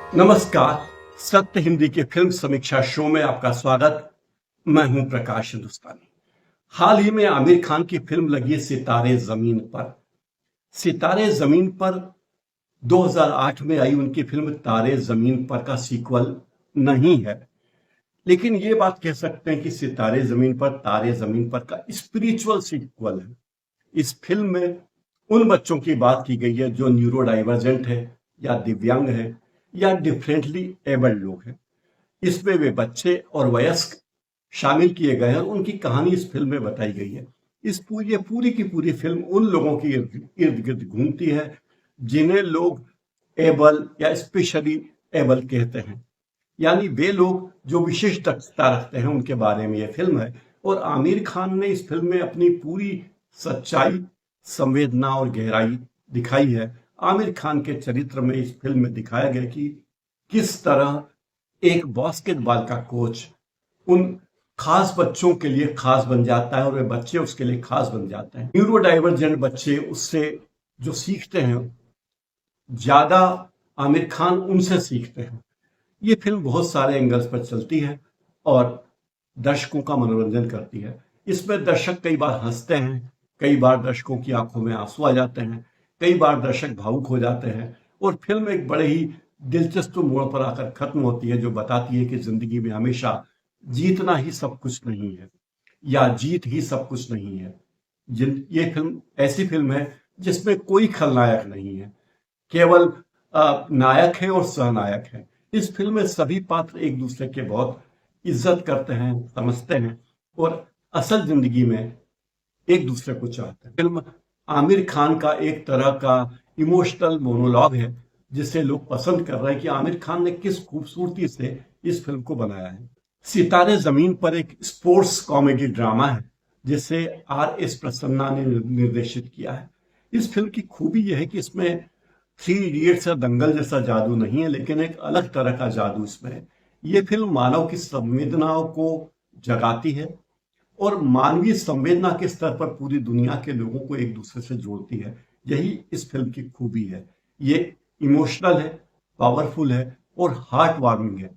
नमस्कार। सत्य हिंदी के फिल्म समीक्षा शो में आपका स्वागत। मैं हूं प्रकाश हिंदुस्तानी। हाल ही में आमिर खान की फिल्म लगी है सितारे जमीन पर। सितारे जमीन पर 2008 में आई उनकी फिल्म तारे जमीन पर का सीक्वल नहीं है, लेकिन ये बात कह सकते हैं कि सितारे जमीन पर तारे जमीन पर का स्पिरिचुअल सीक्वल है। इस फिल्म में उन बच्चों की बात की गई है जो न्यूरो डाइवर्जेंट है या दिव्यांग है या डिफरेंटली एबल्ड लोग हैं। इसमें वे बच्चे और वयस्क शामिल किए गए हैं और उनकी कहानी इस फिल्म में बताई गई है। ये पूरी की पूरी फिल्म उन लोगों की इर्द गिर्द घूमती है जिन्हें लोग एबल या स्पेशली एबल कहते हैं, यानी वे लोग जो विशेष दक्षता रखते हैं उनके बारे में यह फिल्म है। और आमिर खान ने इस फिल्म में अपनी पूरी सच्चाई, संवेदना और गहराई दिखाई है। आमिर खान के चरित्र में इस फिल्म में दिखाया गया कि किस तरह एक बास्केटबॉल का कोच उन खास बच्चों के लिए खास बन जाता है और वे बच्चे उसके लिए खास बन जाते हैं। न्यूरो डाइवर्जेंट बच्चे उससे जो सीखते हैं, ज्यादा आमिर खान उनसे सीखते हैं। ये फिल्म बहुत सारे एंगल्स पर चलती है और दर्शकों का मनोरंजन करती है। इसमें दर्शक कई बार हंसते हैं, कई बार दर्शकों की आंखों में आंसू आ जाते हैं, कई बार दर्शक भावुक हो जाते हैं और फिल्म एक बड़े ही दिलचस्प मोड़ पर आकर खत्म होती है जो बताती है कि जिंदगी में हमेशा जीतना ही सब कुछ नहीं है या जीत ही सब कुछ नहीं है। ये फिल्म ऐसी फिल्म है जिसमें कोई खलनायक नहीं है, केवल नायक है और सहनायक है। इस फिल्म में सभी पात्र एक दूसरे के बहुत इज्जत करते हैं, समझते हैं और असल जिंदगी में एक दूसरे को चाहते हैं। फिल्म आमिर खान का एक तरह का इमोशनल मोनोलॉग है जिसे लोग पसंद कर रहे हैं कि आमिर खान ने किस खूबसूरती से इस फिल्म को बनाया है। सितारे जमीन पर एक स्पोर्ट्स कॉमेडी ड्रामा है जिसे R.S. प्रसन्ना ने निर्देशित किया है। इस फिल्म की खूबी यह है कि इसमें थ्री इडियट्स या दंगल जैसा जादू नहीं है, लेकिन एक अलग तरह का जादू इसमें है। ये फिल्म मानव की संवेदनाओं को जगाती है और मानवीय संवेदना के स्तर पर पूरी दुनिया के लोगों को एक दूसरे से जोड़ती है। यही इस फिल्म की खूबी है। ये इमोशनल है, पावरफुल है और हार्ट वार्मिंग है।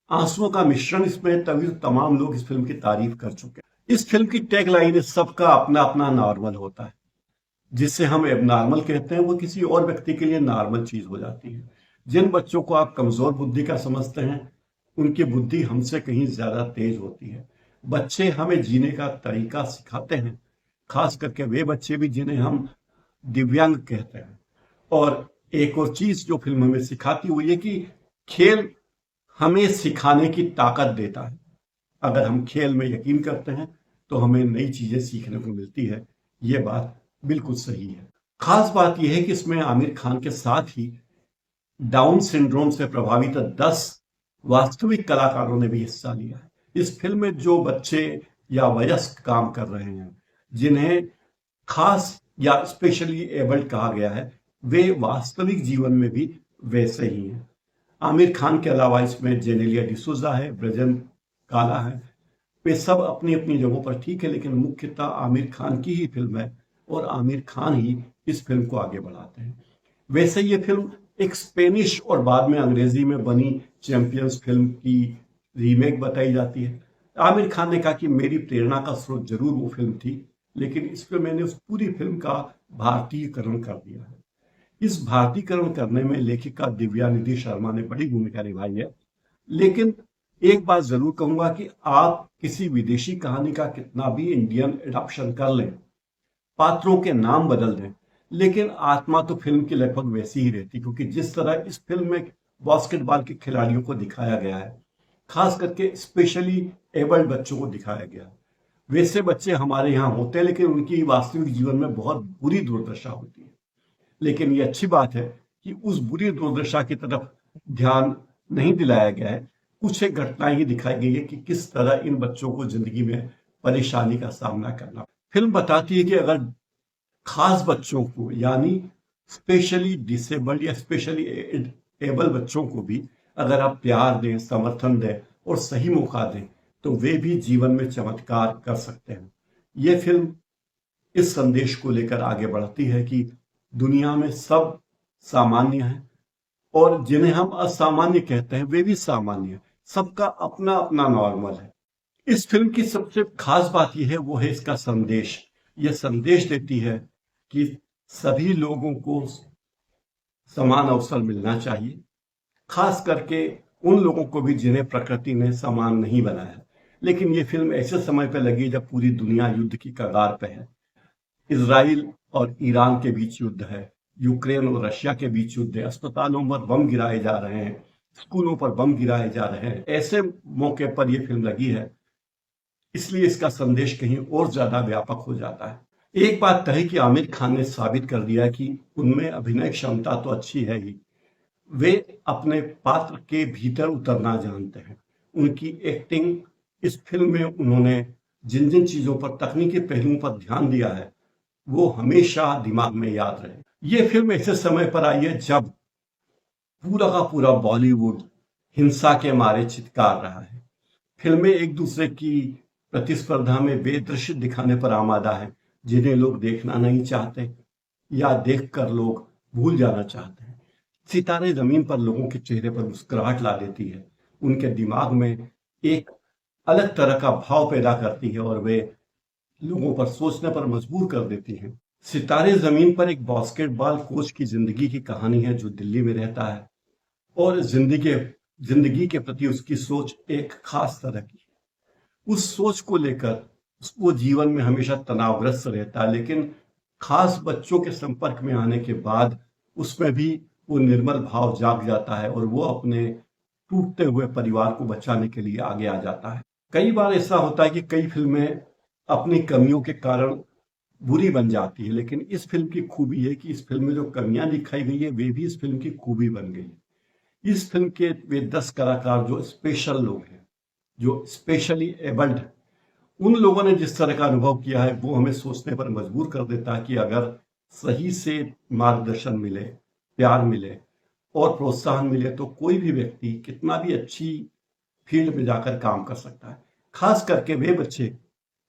आंसुओं का मिश्रण इसमें, तभी तो तमाम लोग इस फिल्म की तारीफ कर चुके हैं। इस फिल्म की टैगलाइन है, सबका अपना अपना नॉर्मल होता है। जिसे हम एबनॉर्मल कहते हैं वो किसी और व्यक्ति के लिए नॉर्मल चीज हो जाती है। जिन बच्चों को आप कमजोर बुद्धि का समझते हैं उनकी बुद्धि हमसे कहीं ज्यादा तेज होती है। बच्चे हमें जीने का तरीका सिखाते हैं, खास करके वे बच्चे भी जिन्हें हम दिव्यांग कहते हैं। और एक और चीज जो फिल्म हमें सिखाती है वो ये कि खेल हमें सिखाने की ताकत देता है। अगर हम खेल में यकीन करते हैं तो हमें नई चीजें सीखने को मिलती है। ये बात बिल्कुल सही है। खास बात यह है कि इसमें आमिर खान के साथ ही डाउन सिंड्रोम से प्रभावित 10 वास्तविक कलाकारों ने भी हिस्सा लिया है। इस फिल्म में जो बच्चे या वयस्क काम कर रहे हैं, जिन्हें खास या स्पेशली एबल्ड कहा गया है, वे वास्तविक जीवन में भी वैसे ही हैं। आमिर खान के अलावा इसमें जेनेलिया डिसूजा है, ब्रजन काला है। वे सब अपनी अपनी जगहों पर ठीक है, लेकिन मुख्यतः आमिर खान की ही फिल्म है और आमिर खान ही इस फिल्म को आगे बढ़ाते हैं। वैसे ये फिल्म एक स्पेनिश और बाद में अंग्रेजी में बनी चैंपियंस फिल्म की रीमेक बताई जाती है। आमिर खान ने कहा कि मेरी प्रेरणा का स्रोत जरूर वो फिल्म थी, लेकिन इस पे मैंने उस पूरी फिल्म का भारतीयकरण कर दिया है। इस भारतीयकरण करने में लेखिका दिव्या निधि शर्मा ने बड़ी भूमिका निभाई है। लेकिन एक बात जरूर कहूंगा कि आप किसी विदेशी कहानी का कितना भी इंडियन एडॉप्शन कर लें, पात्रों के नाम बदल दें, लेकिन आत्मा तो फिल्म की लगभग वैसी ही रहती, क्योंकि जिस तरह इस फिल्म में बास्केटबॉल के खिलाड़ियों को दिखाया गया है, खास करके स्पेशली एबल्ड बच्चों को दिखाया गया है, वैसे बच्चे हमारे यहाँ होते हैं, लेकिन उनकी वास्तविक जीवन में बहुत बुरी दुर्दशा होती है। लेकिन ये अच्छी बात है कि उस बुरी दुर्दशा की तरफ ध्यान नहीं दिलाया गया है। कुछ एक घटनाएं ही दिखाई गई है कि किस तरह इन बच्चों को जिंदगी में परेशानी का सामना करना। फिल्म बताती है कि अगर खास बच्चों को, यानी स्पेशली डिसेबल्ड या स्पेशली एबल बच्चों को भी अगर आप प्यार दें, समर्थन दें और सही मौका दें, तो वे भी जीवन में चमत्कार कर सकते हैं। ये फिल्म इस संदेश को लेकर आगे बढ़ती है कि दुनिया में सब सामान्य है और जिन्हें हम असामान्य कहते हैं वे भी सामान्य हैं। सबका अपना अपना नॉर्मल है। इस फिल्म की सबसे खास बात यह है वो है इसका संदेश। यह संदेश देती है कि सभी लोगों को समान अवसर मिलना चाहिए, खास करके उन लोगों को भी जिन्हें प्रकृति ने समान नहीं बनाया। लेकिन ये फिल्म ऐसे समय पर लगी जब पूरी दुनिया युद्ध की कगार पे है। इजराइल और ईरान के बीच युद्ध है, यूक्रेन और रशिया के बीच युद्ध है, अस्पतालों पर बम गिराए जा रहे हैं, स्कूलों पर बम गिराए जा रहे हैं। ऐसे मौके पर यह फिल्म लगी है, इसलिए इसका संदेश कहीं और ज्यादा व्यापक हो जाता है। एक बात तय है कि आमिर खान ने साबित कर दिया कि उनमें अभिनय क्षमता तो अच्छी है ही, वे अपने पात्र के भीतर उतरना जानते हैं। उनकी एक्टिंग इस फिल्म में उन्होंने जिन जिन चीजों पर, तकनीकी पहलुओं पर ध्यान दिया है वो हमेशा दिमाग में याद रहे। ये फिल्म ऐसे समय पर आई है जब पूरा का पूरा बॉलीवुड हिंसा के मारे चित्कार रहा है। फिल्में एक दूसरे की प्रतिस्पर्धा में वे दृश्य दिखाने पर आमादा है जिन्हें लोग देखना नहीं चाहते या देखकर लोग भूल जाना चाहते हैं। सितारे जमीन पर लोगों के चेहरे पर मुस्कुराहट ला देती है, उनके दिमाग में एक अलग तरह का भाव पैदा करती है और वे लोगों पर सोचने पर मजबूर कर देती हैं। सितारे जमीन पर एक बास्केटबॉल कोच की जिंदगी की कहानी है जो दिल्ली में रहता है और जिंदगी के प्रति उसकी सोच एक खास तरह की है। उस सोच को लेकर वो जीवन में हमेशा तनावग्रस्त रहता है, लेकिन खास बच्चों के संपर्क में आने के बाद उसमें भी वो निर्मल भाव जाग जाता है और वो अपने टूटते हुए परिवार को बचाने के लिए आगे आ जाता है। कई बार ऐसा होता है कि कई फिल्में अपनी कमियों के कारण बुरी बन जाती है, लेकिन इस फिल्म की खूबी है कि इस फिल्म में जो कमियां दिखाई गई है वे भी इस फिल्म की खूबी बन गई। इस फिल्म के वे 10 कलाकार जो स्पेशल लोग हैं, जो स्पेशली एबल्ड, उन लोगों ने जिस तरह का अनुभव किया है वो हमें सोचने पर मजबूर कर देता है कि अगर सही से मार्गदर्शन मिले, प्यार मिले और प्रोत्साहन मिले तो कोई भी व्यक्ति कितना भी अच्छी फील्ड में जाकर काम कर सकता है। खास करके वे बच्चे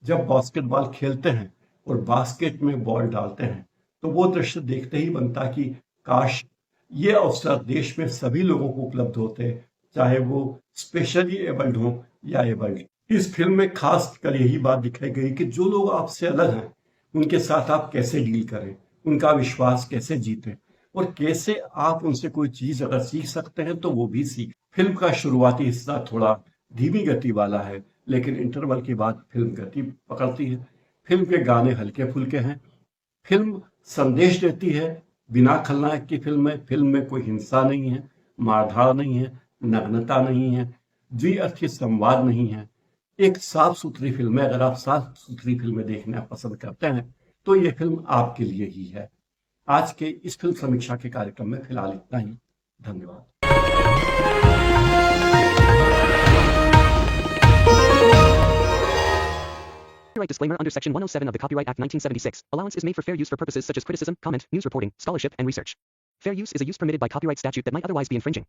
जब बास्केटबॉल खेलते हैं और बास्केट में बॉल डालते हैं तो वो दृश्य देखते ही बनता कि काश ये अवसर देश में सभी लोगों को उपलब्ध होते, चाहे वो स्पेशली एबल्ड हो या एबल्ड। इस फिल्म में खास कर यही बात दिखाई गई कि जो लोग आपसे अलग हैं उनके साथ आप कैसे डील करें, उनका विश्वास कैसे जीतें और कैसे आप उनसे कोई चीज अगर सीख सकते हैं तो वो भी सीख। फिल्म का शुरुआती हिस्सा थोड़ा धीमी गति वाला है, लेकिन इंटरवल के बाद फिल्म गति पकड़ती है। फिल्म के गाने हल्के फुल्के हैं। फिल्म संदेश देती है। बिना खलनायक की फिल्म में कोई हिंसा नहीं है, मारधाड़ नहीं है, नग्नता नहीं है, द्विअर्थी संवाद नहीं है। एक साफ सुथरी फिल्म है। अगर आप साफ सुथरी फिल्में देखना पसंद करते हैं तो ये फिल्म आपके लिए ही है। आज के इस फिल्म समीक्षा के कार्यक्रम में फिलहाल इतना ही। धन्यवाद। Copyright disclaimer under Section 107 of the Copyright Act 1976. Allowance is made for fair use for purposes such as criticism, comment, news reporting, scholarship, and research. Fair use is a use permitted by copyright statute that might otherwise be infringing.